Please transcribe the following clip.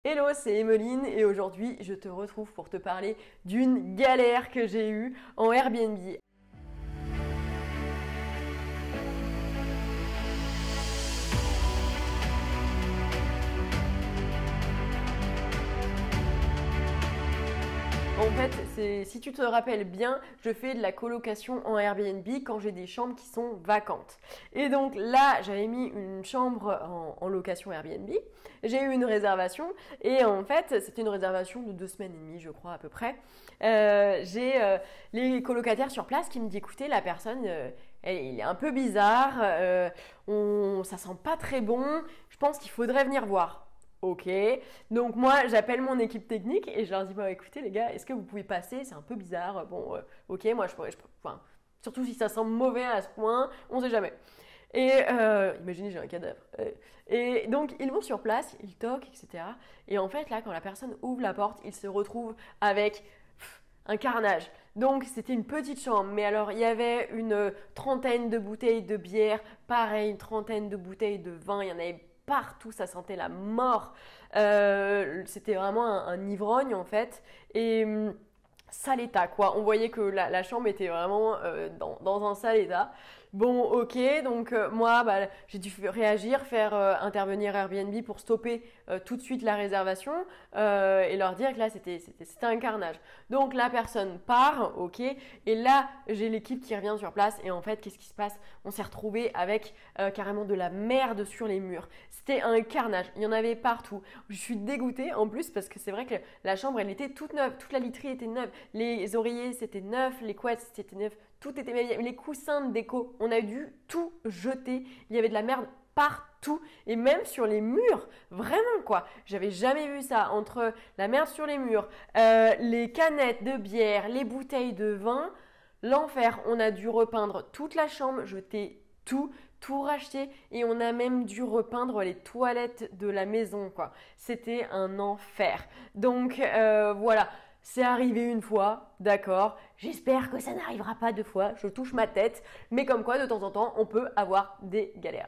Hello, c'est Emeline et aujourd'hui je te retrouve pour te parler d'une galère que j'ai eue en Airbnb. En fait, si tu te rappelles bien, je fais de la colocation en Airbnb quand j'ai des chambres qui sont vacantes. Et donc là, j'avais mis une chambre en location Airbnb. J'ai eu une réservation et en fait, c'était une réservation de 2 semaines et demie, je crois à peu près. J'ai les colocataires sur place qui me disent, écoutez, la personne, il est un peu bizarre, ça sent pas très bon. Je pense qu'il faudrait venir voir. Ok, donc moi j'appelle mon équipe technique et je leur dis bon écoutez les gars, est-ce que vous pouvez passer? C'est un peu bizarre. Bon, ok, moi enfin, surtout si ça sent mauvais à ce point, on sait jamais. Et imaginez j'ai un cadavre. Et donc ils vont sur place, ils toquent, etc. Et en fait là quand la personne ouvre la porte, ils se retrouvent avec un carnage. Donc c'était une petite chambre, mais alors il y avait une trentaine de bouteilles de bière, pareil une trentaine de bouteilles de vin, il y en avait partout, ça sentait la mort. C'était vraiment un ivrogne en fait. Et sale état quoi. On voyait que la chambre était vraiment dans un sale état. Bon, ok, donc moi, j'ai dû réagir, faire intervenir Airbnb pour stopper tout de suite la réservation et leur dire que là, c'était un carnage. Donc la personne part, ok, et là, j'ai l'équipe qui revient sur place et en fait, qu'est-ce qui se passe? On s'est retrouvé avec carrément de la merde sur les murs. C'était un carnage, il y en avait partout. Je suis dégoûtée en plus parce que c'est vrai que la chambre, elle était toute neuve, toute la literie était neuve, les oreillers, c'était neuf, les couettes, c'était neuf. Tout était les coussins de déco, on a dû tout jeter. Il y avait de la merde partout et même sur les murs, vraiment quoi. J'avais jamais vu ça entre la merde sur les murs, les canettes de bière, les bouteilles de vin, l'enfer. On a dû repeindre toute la chambre, jeter tout racheter et on a même dû repeindre les toilettes de la maison quoi. C'était un enfer. Donc voilà. C'est arrivé une fois, d'accord. J'espère que ça n'arrivera pas deux fois. Je touche ma tête. Mais comme quoi, de temps en temps, on peut avoir des galères.